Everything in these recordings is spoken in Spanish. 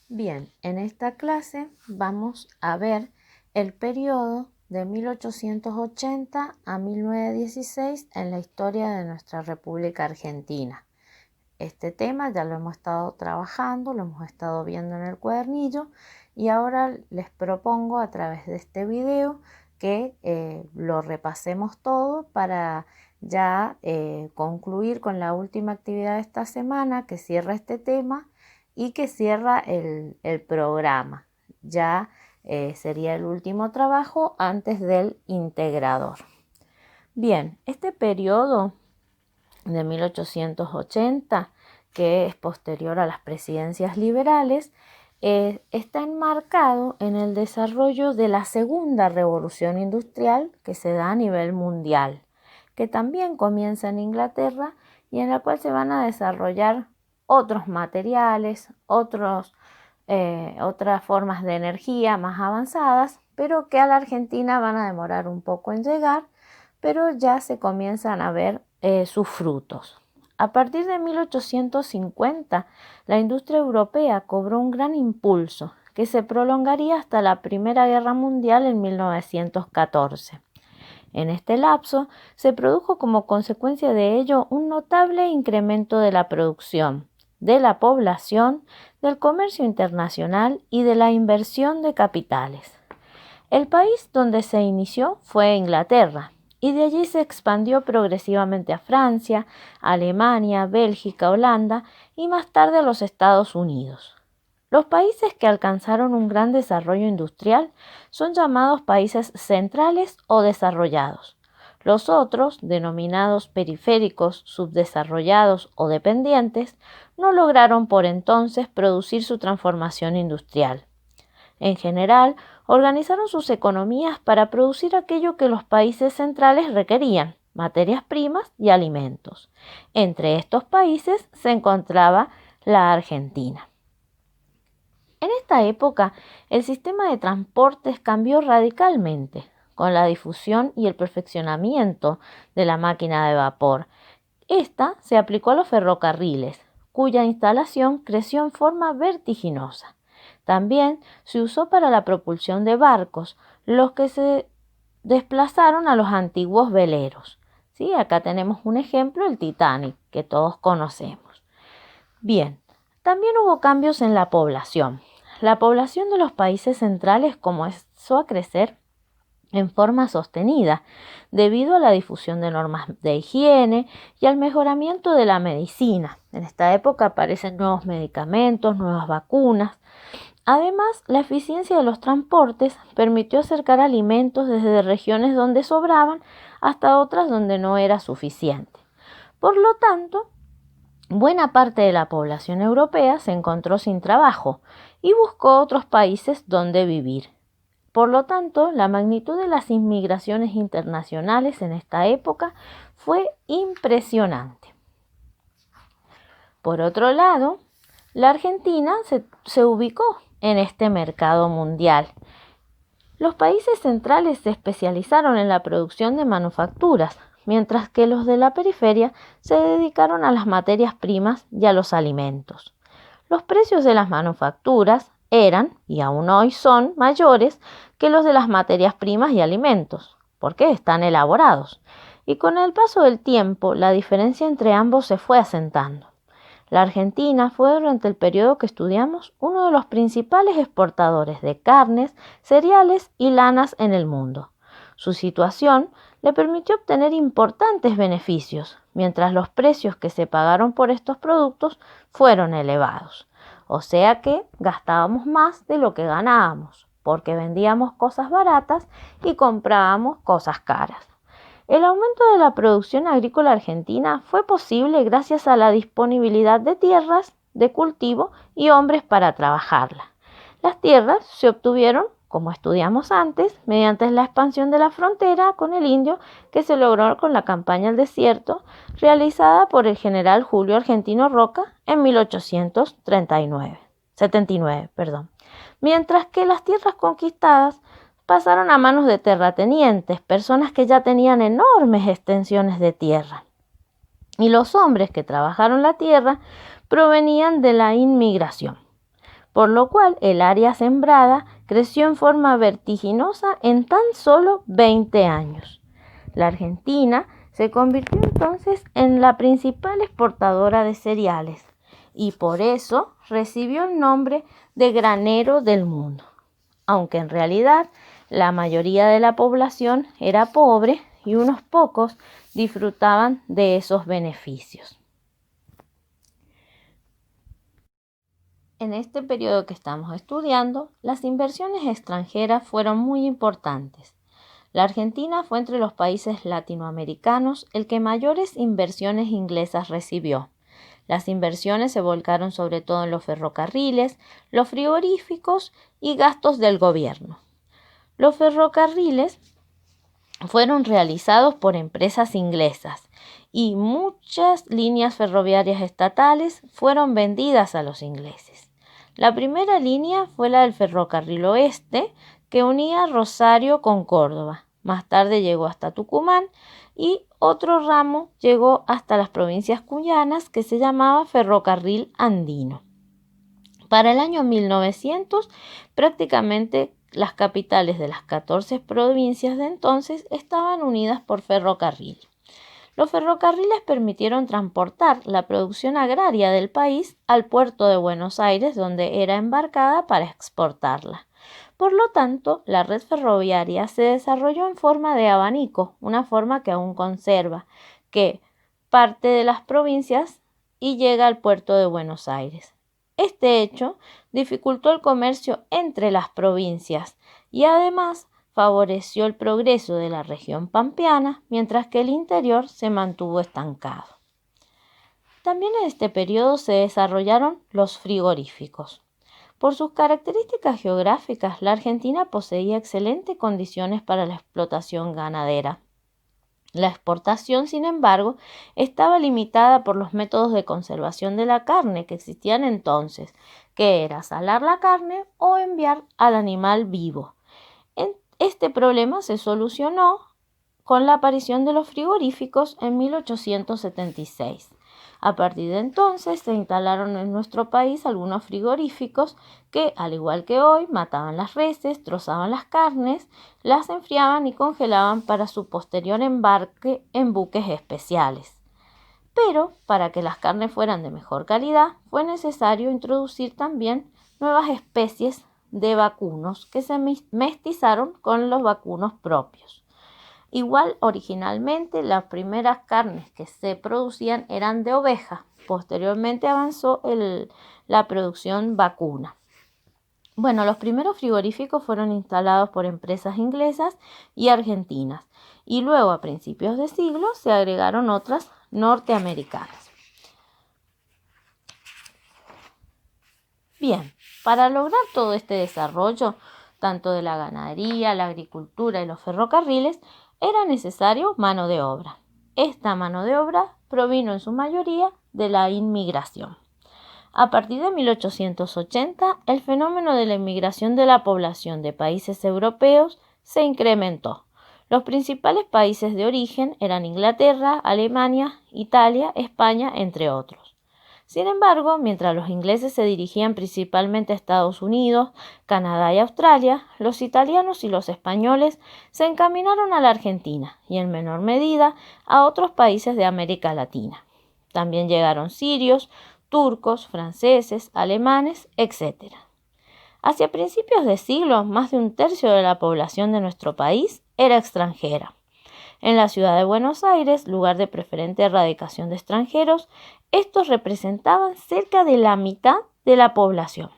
Bien, en esta clase vamos a ver el periodo de 1880 a 1916 en la historia de nuestra República Argentina. Este tema ya lo hemos estado trabajando, lo hemos estado viendo en el cuadernillo y ahora les propongo a través de este video que lo repasemos todo para ya concluir con la última actividad de esta semana que cierra este tema y que cierra el programa. Ya sería el último trabajo antes del integrador. Bien, este periodo de 1880, que es posterior a las presidencias liberales, está enmarcado en el desarrollo de la segunda revolución industrial que se da a nivel mundial, que también comienza en Inglaterra y en la cual se van a desarrollar otros materiales, otras formas de energía más avanzadas, pero que a la Argentina van a demorar un poco en llegar, pero ya se comienzan a ver sus frutos. A partir de 1850, la industria europea cobró un gran impulso que se prolongaría hasta la Primera Guerra Mundial en 1914. En este lapso se produjo como consecuencia de ello un notable incremento de la producción, de la población, del comercio internacional y de la inversión de capitales. El país donde se inició fue Inglaterra, y de allí se expandió progresivamente a Francia, Alemania, Bélgica, Holanda y más tarde a los Estados Unidos. Los países que alcanzaron un gran desarrollo industrial son llamados países centrales o desarrollados. Los otros, denominados periféricos, subdesarrollados o dependientes, no lograron por entonces producir su transformación industrial. En general, organizaron sus economías para producir aquello que los países centrales requerían, materias primas y alimentos. Entre estos países se encontraba la Argentina. En esta época, el sistema de transportes cambió radicalmente con la difusión y el perfeccionamiento de la máquina de vapor. Esta se aplicó a los ferrocarriles, cuya instalación creció en forma vertiginosa. También se usó para la propulsión de barcos, los que se desplazaron a los antiguos veleros. ¿Sí? Acá tenemos un ejemplo, el Titanic, que todos conocemos. Bien, también hubo cambios en la población. La población de los países centrales comenzó a crecer en forma sostenida, debido a la difusión de normas de higiene y al mejoramiento de la medicina. En esta época aparecen nuevos medicamentos, nuevas vacunas. Además, la eficiencia de los transportes permitió acercar alimentos desde regiones donde sobraban hasta otras donde no era suficiente. Por lo tanto, buena parte de la población europea se encontró sin trabajo y buscó otros países donde vivir. Por lo tanto, la magnitud de las inmigraciones internacionales en esta época fue impresionante. Por otro lado, la Argentina se ubicó en este mercado mundial. Los países centrales se especializaron en la producción de manufacturas, mientras que los de la periferia se dedicaron a las materias primas y a los alimentos. Los precios de las manufacturas eran, y aún hoy son, mayores que los de las materias primas y alimentos, porque están elaborados. Y con el paso del tiempo, la diferencia entre ambos se fue asentando. La Argentina fue durante el periodo que estudiamos uno de los principales exportadores de carnes, cereales y lanas en el mundo. Su situación le permitió obtener importantes beneficios, mientras los precios que se pagaron por estos productos fueron elevados. O sea que gastábamos más de lo que ganábamos, porque vendíamos cosas baratas y comprábamos cosas caras. El aumento de la producción agrícola argentina fue posible gracias a la disponibilidad de tierras de cultivo y hombres para trabajarla. Las tierras se obtuvieron, como estudiamos antes, mediante la expansión de la frontera con el indio que se logró con la campaña al desierto realizada por el general Julio Argentino Roca en 1879, mientras que las tierras conquistadas pasaron a manos de terratenientes, personas que ya tenían enormes extensiones de tierra. Y los hombres que trabajaron la tierra provenían de la inmigración. por lo cual el área sembrada creció en forma vertiginosa en tan solo 20 años. La Argentina se convirtió entonces en la principal exportadora de cereales y por eso recibió el nombre de granero del mundo, aunque en realidad la mayoría de la población era pobre y unos pocos disfrutaban de esos beneficios. En este periodo que estamos estudiando, las inversiones extranjeras fueron muy importantes. La Argentina fue entre los países latinoamericanos el que mayores inversiones inglesas recibió. Las inversiones se volcaron sobre todo en los ferrocarriles, los frigoríficos y gastos del gobierno. Los ferrocarriles fueron realizados por empresas inglesas y muchas líneas ferroviarias estatales fueron vendidas a los ingleses. La primera línea fue la del Ferrocarril Oeste, que unía Rosario con Córdoba. Más tarde llegó hasta Tucumán y otro ramo llegó hasta las provincias cuyanas que se llamaba Ferrocarril Andino. Para el año 1900, prácticamente las capitales de las 14 provincias de entonces estaban unidas por ferrocarril. Los ferrocarriles permitieron transportar la producción agraria del país al puerto de Buenos Aires, donde era embarcada para exportarla. Por lo tanto, la red ferroviaria se desarrolló en forma de abanico, una forma que aún conserva, que parte de las provincias y llega al puerto de Buenos Aires. Este hecho dificultó el comercio entre las provincias y además favoreció el progreso de la región pampeana, mientras que el interior se mantuvo estancado. También en este periodo se desarrollaron los frigoríficos. Por sus características geográficas, la Argentina poseía excelentes condiciones para la explotación ganadera. La exportación, sin embargo, estaba limitada por los métodos de conservación de la carne que existían entonces, que era salar la carne o enviar al animal vivo. Este problema se solucionó con la aparición de los frigoríficos en 1876. A partir de entonces se instalaron en nuestro país algunos frigoríficos que, al igual que hoy, mataban las reses, trozaban las carnes, las enfriaban y congelaban para su posterior embarque en buques especiales. Pero, para que las carnes fueran de mejor calidad, fue necesario introducir también nuevas especies de vacunos que se mestizaron con los vacunos propios. Igual, originalmente, las primeras carnes que se producían eran de oveja. Posteriormente avanzó la producción vacuna. Bueno, los primeros frigoríficos fueron instalados por empresas inglesas y argentinas, y luego a principios de siglo se agregaron otras norteamericanas. Bien, para lograr todo este desarrollo, tanto de la ganadería, la agricultura y los ferrocarriles, era necesario mano de obra. Esta mano de obra provino en su mayoría de la inmigración. A partir de 1880, el fenómeno de la inmigración de la población de países europeos se incrementó. Los principales países de origen eran Inglaterra, Alemania, Italia, España, entre otros. Sin embargo, mientras los ingleses se dirigían principalmente a Estados Unidos, Canadá y Australia, los italianos y los españoles se encaminaron a la Argentina y en menor medida a otros países de América Latina. También llegaron sirios, turcos, franceses, alemanes, etc. Hacia principios de siglo, más de un tercio de la población de nuestro país era extranjera. En la ciudad de Buenos Aires, lugar de preferente erradicación de extranjeros, estos representaban cerca de la mitad de la población.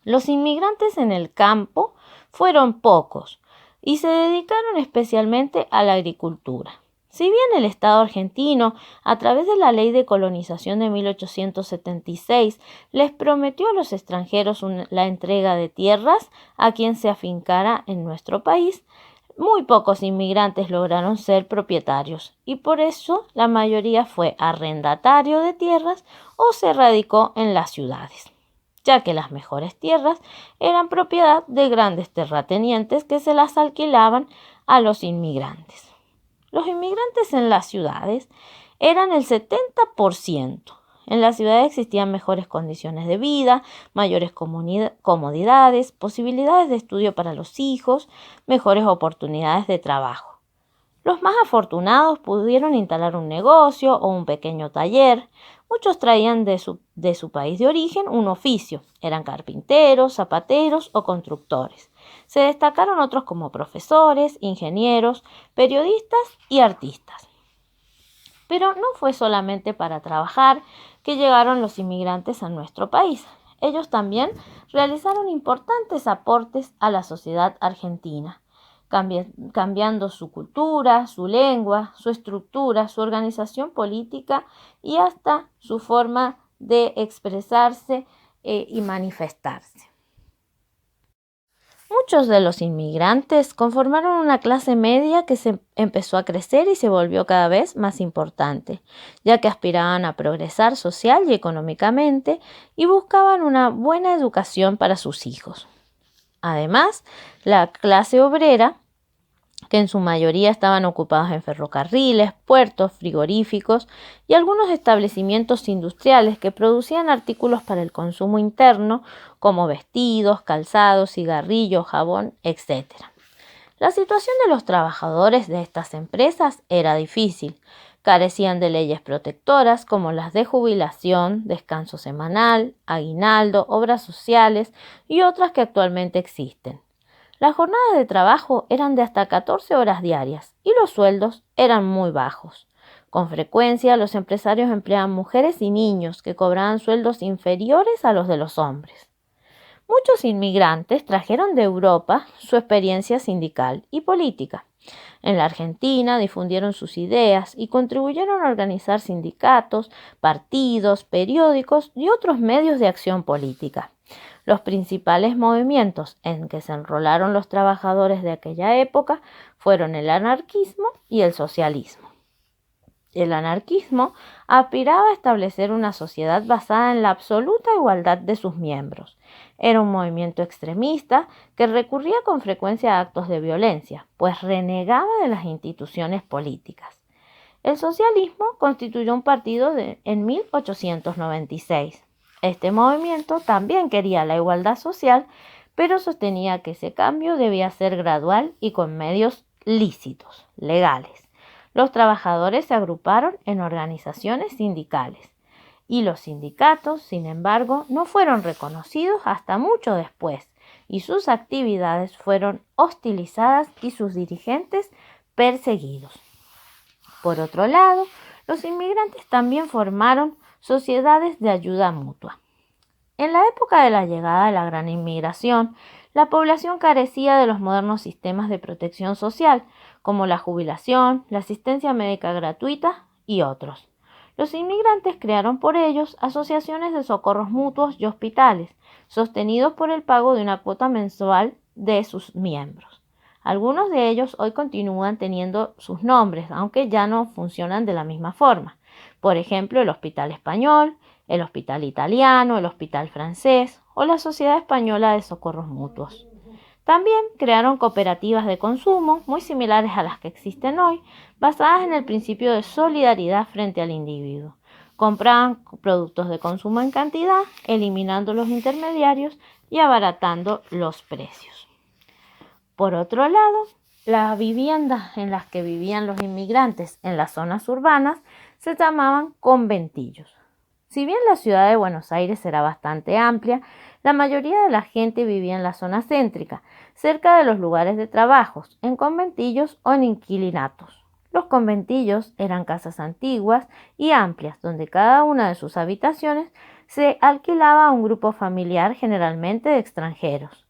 Los inmigrantes en el campo fueron pocos y se dedicaron especialmente a la agricultura. Si bien el Estado argentino, a través de la Ley de Colonización de 1876, les prometió a los extranjeros la entrega de tierras a quien se afincara en nuestro país, muy pocos inmigrantes lograron ser propietarios y por eso la mayoría fue arrendatario de tierras o se radicó en las ciudades, ya que las mejores tierras eran propiedad de grandes terratenientes que se las alquilaban a los inmigrantes. Los inmigrantes en las ciudades eran el 70%, En la ciudad existían mejores condiciones de vida, mayores comodidades, posibilidades de estudio para los hijos, mejores oportunidades de trabajo. Los más afortunados pudieron instalar un negocio o un pequeño taller. Muchos traían de su país de origen un oficio. Eran carpinteros, zapateros o constructores. Se destacaron otros como profesores, ingenieros, periodistas y artistas. Pero no fue solamente para trabajar que llegaron los inmigrantes a nuestro país. Ellos también realizaron importantes aportes a la sociedad argentina, cambiando su cultura, su lengua, su estructura, su organización política y hasta su forma de expresarse y manifestarse. Muchos de los inmigrantes conformaron una clase media que se empezó a crecer y se volvió cada vez más importante, ya que aspiraban a progresar social y económicamente y buscaban una buena educación para sus hijos. Además, la clase obrera, que en su mayoría estaban ocupados en ferrocarriles, puertos, frigoríficos y algunos establecimientos industriales que producían artículos para el consumo interno como vestidos, calzados, cigarrillos, jabón, etc. La situación de los trabajadores de estas empresas era difícil. Carecían de leyes protectoras como las de jubilación, descanso semanal, aguinaldo, obras sociales y otras que actualmente existen. Las jornadas de trabajo eran de hasta 14 horas diarias y los sueldos eran muy bajos. Con frecuencia, los empresarios empleaban mujeres y niños que cobraban sueldos inferiores a los de los hombres. Muchos inmigrantes trajeron de Europa su experiencia sindical y política. En la Argentina difundieron sus ideas y contribuyeron a organizar sindicatos, partidos, periódicos y otros medios de acción política. Los principales movimientos en que se enrolaron los trabajadores de aquella época fueron el anarquismo y el socialismo. El anarquismo aspiraba a establecer una sociedad basada en la absoluta igualdad de sus miembros. Era un movimiento extremista que recurría con frecuencia a actos de violencia, pues renegaba de las instituciones políticas. El socialismo constituyó un partido en 1896. Este movimiento también quería la igualdad social, pero sostenía que ese cambio debía ser gradual y con medios lícitos, legales. Los trabajadores se agruparon en organizaciones sindicales y los sindicatos, sin embargo, no fueron reconocidos hasta mucho después y sus actividades fueron hostilizadas y sus dirigentes perseguidos. Por otro lado, los inmigrantes también formaron sociedades de ayuda mutua. En la época de la llegada de la gran inmigración, la población carecía de los modernos sistemas de protección social, como la jubilación, la asistencia médica gratuita y otros. Los inmigrantes crearon por ellos asociaciones de socorros mutuos y hospitales, sostenidos por el pago de una cuota mensual de sus miembros. Algunos de ellos hoy continúan teniendo sus nombres, aunque ya no funcionan de la misma forma. Por ejemplo, el Hospital Español, el Hospital Italiano, el Hospital Francés o la Sociedad Española de Socorros Mutuos. También crearon cooperativas de consumo muy similares a las que existen hoy, basadas en el principio de solidaridad frente al individuo. Compraban productos de consumo en cantidad, eliminando los intermediarios y abaratando los precios. Por otro lado, las viviendas en las que vivían los inmigrantes en las zonas urbanas se llamaban conventillos. Si bien la ciudad de Buenos Aires era bastante amplia, la mayoría de la gente vivía en la zona céntrica, cerca de los lugares de trabajos, en conventillos o en inquilinatos. Los conventillos eran casas antiguas y amplias, donde cada una de sus habitaciones se alquilaba a un grupo familiar, generalmente de extranjeros.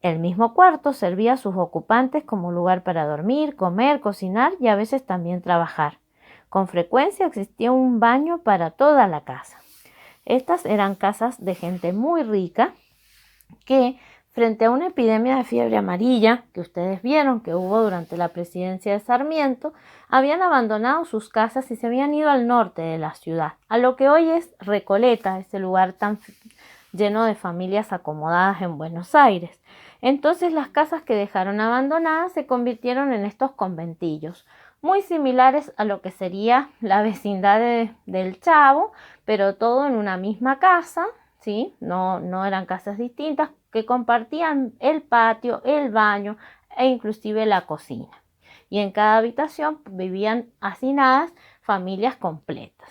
El mismo cuarto servía a sus ocupantes como lugar para dormir, comer, cocinar y a veces también trabajar. Con frecuencia existía un baño para toda la casa. Estas eran casas de gente muy rica que, frente a una epidemia de fiebre amarilla que ustedes vieron que hubo durante la presidencia de Sarmiento, habían abandonado sus casas y se habían ido al norte de la ciudad, a lo que hoy es Recoleta, ese lugar tan lleno de familias acomodadas en Buenos Aires. Entonces las casas que dejaron abandonadas se convirtieron en estos conventillos, muy similares a lo que sería la vecindad del Chavo, pero todo en una misma casa, ¿sí? No eran casas distintas, que compartían el patio, el baño e inclusive la cocina. Y en cada habitación vivían hacinadas familias completas.